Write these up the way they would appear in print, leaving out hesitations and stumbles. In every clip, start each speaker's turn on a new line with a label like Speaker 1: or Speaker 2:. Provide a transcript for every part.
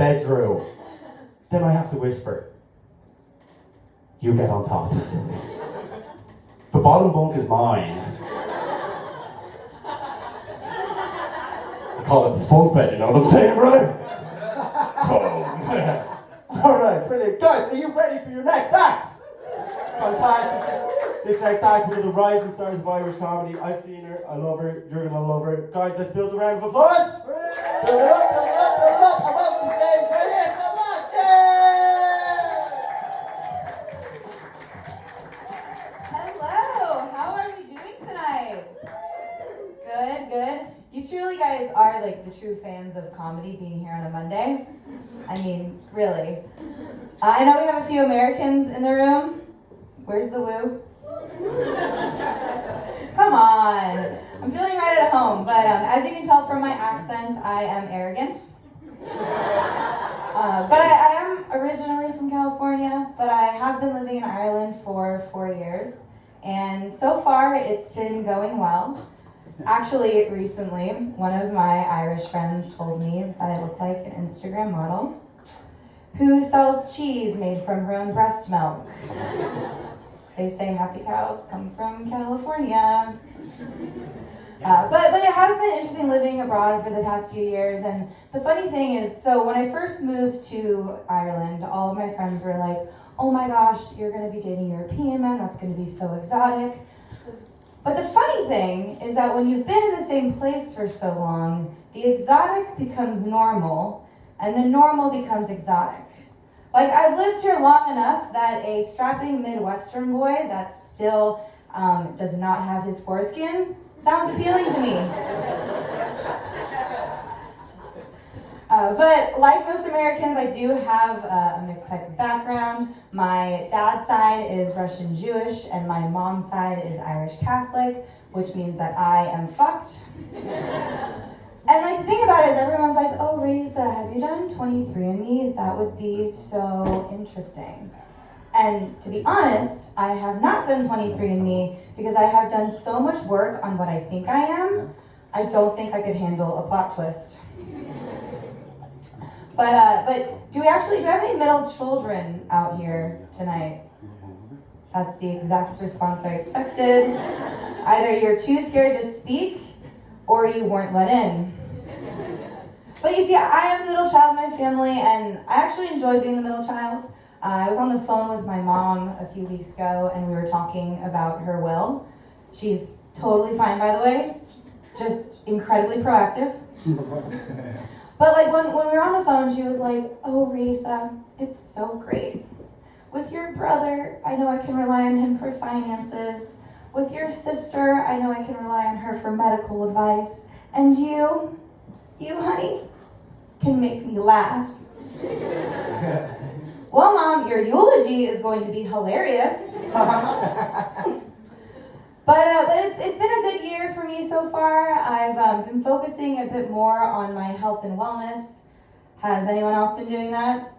Speaker 1: bedroom. Then I have to whisper, you get on top. The bottom bunk is mine. I call it the spunk bed, you know what I'm saying, brother? Alright, brilliant. Guys, are you ready for your next act? Fantastic. This next act was the rising stars of Irish comedy. I've seen her, I love her, you're gonna love her. Guys, let's build a round of applause. Build it up, build it up, build it up. I welcome to the stage, Vanessa
Speaker 2: Hello, how are we doing tonight? Good. You truly guys are like the true fans of comedy being here on a Monday. I mean, really. I know we have a few Americans in the room. Where's the woo? Come on. I'm feeling right at home, but as you can tell from my accent, I am arrogant. But I am originally from California, but I have been living in Ireland for 4 years, and so far it's been going well. Actually, recently, one of my Irish friends told me that I look like an Instagram model who sells cheese made from her own breast milk. They say happy cows come from California. But it has been interesting living abroad for the past few years, and the funny thing is, so when I first moved to Ireland, all of my friends were like, oh my gosh, you're going to be dating a European man, that's going to be so exotic. But the funny thing is that when you've been in the same place for so long, the exotic becomes normal, and the normal becomes exotic. Like, I've lived here long enough that a strapping Midwestern boy that still does not have his foreskin sounds appealing to me. But like most Americans, I do have a mixed type of background. My dad's side is Russian Jewish, and my mom's side is Irish Catholic, which means that I am fucked. And like the thing about it is everyone's like, oh, Risa, have you done 23andMe? That would be so interesting. And to be honest, I have not done 23andMe because I have done so much work on what I think I am, I don't think I could handle a plot twist. But do we have any middle children out here tonight? That's the exact response I expected. Either you're too scared to speak, or you weren't let in. But you see, I am the middle child in my family, and I actually enjoy being the middle child. I was on the phone with my mom a few weeks ago, and we were talking about her will. She's totally fine, by the way, just incredibly proactive. But like when we were on the phone, she was like, oh, Risa, it's so great. With your brother, I know I can rely on him for finances. With your sister, I know I can rely on her for medical advice. And you, honey, can make me laugh. Well, Mom, your eulogy is going to be hilarious. But it's been a good year for me so far. I've been focusing a bit more on my health and wellness. Has anyone else been doing that?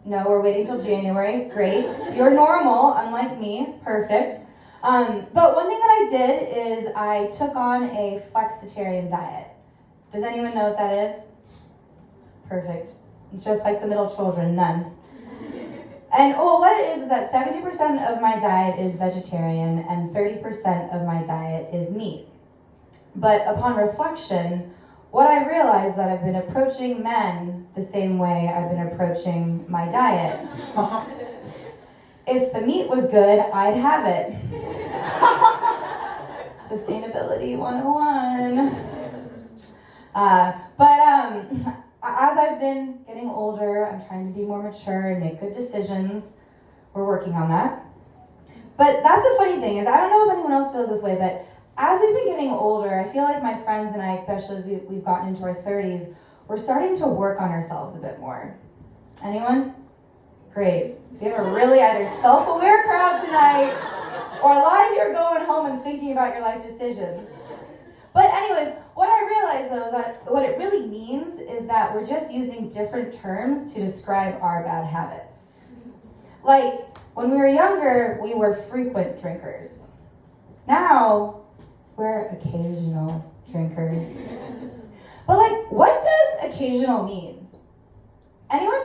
Speaker 2: No, we're waiting till January. Great. You're normal, unlike me. Perfect. But one thing that I did is I took on a flexitarian diet. Does anyone know what that is? Perfect. Just like the middle children, none. And what it is that 70% of my diet is vegetarian and 30% of my diet is meat. But upon reflection, what I realized that I've been approaching men the same way I've been approaching my diet. If the meat was good, I'd have it. Sustainability 101. As I've been getting older, I'm trying to be more mature and make good decisions. We're working on that. But that's the funny thing is, I don't know if anyone else feels this way, but as we've been getting older, I feel like my friends and I, especially as we've gotten into our 30s, we're starting to work on ourselves a bit more. Anyone? Great. We have a really either self-aware crowd tonight, or a lot of you are going home and thinking about your life decisions. But anyways, what I realized though is that what it really means is that we're just using different terms to describe our bad habits. Like, when we were younger, we were frequent drinkers. Now, we're occasional drinkers. But like, what does occasional mean? Anyone?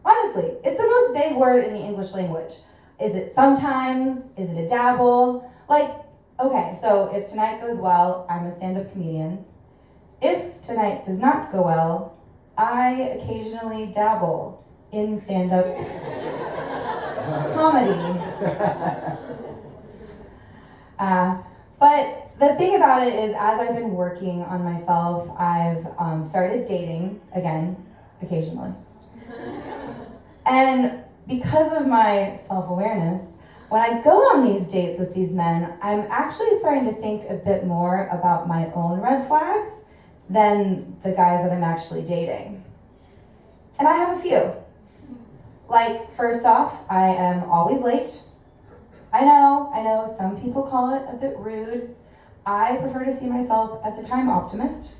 Speaker 2: Honestly, it's the most vague word in the English language. Is it sometimes? Is it a dabble? Like, okay, so if tonight goes well, I'm a stand-up comedian. If tonight does not go well, I occasionally dabble in stand-up comedy. But the thing about it is, as I've been working on myself, I've started dating again, occasionally. And because of my self-awareness, when I go on these dates with these men, I'm actually starting to think a bit more about my own red flags than the guys that I'm actually dating. And I have a few. Like, first off, I am always late. I know, some people call it a bit rude. I prefer to see myself as a time optimist.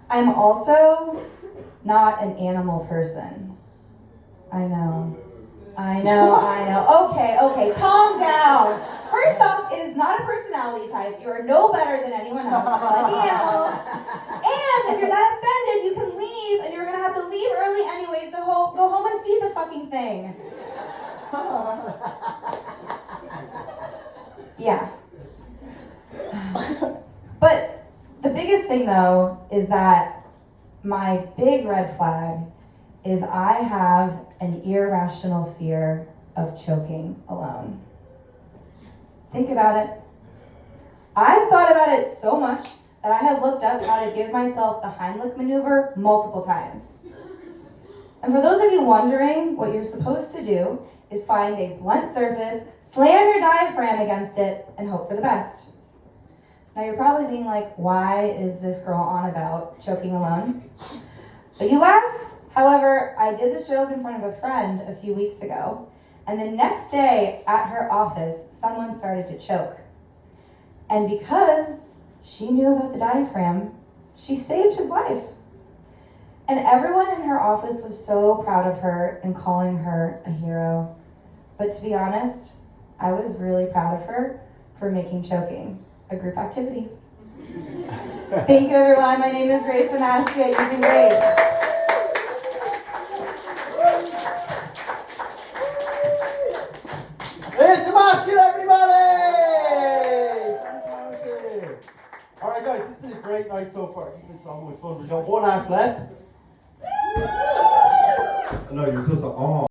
Speaker 2: I'm also not an animal person. I know. Okay, calm down. First off, it is not a personality type. You are no better than anyone else. You're like the animals. And if you're not offended, you can leave, and you're gonna have to leave early anyways to go home and feed the fucking thing. Yeah. But the biggest thing though is that my big red flag is I have an irrational fear of choking alone. Think about it. I've thought about it so much that I have looked up how to give myself the Heimlich maneuver multiple times. And for those of you wondering, what you're supposed to do is find a blunt surface, slam your diaphragm against it, and hope for the best. Now you're probably being like, why is this girl on about choking alone? But you laugh. However, I did this joke in front of a friend a few weeks ago, and the next day at her office, someone started to choke. And because she knew about the diaphragm, she saved his life. And everyone in her office was so proud of her and calling her a hero. But to be honest, I was really proud of her for making choking a group activity. Thank you, everyone. My name is Grace Amaskia. You've been great.
Speaker 1: It's Sebastian, everybody! Fantastic! Alright guys, this has been a great night so far. It's been so much fun. We've got one act left. I know, you're supposed to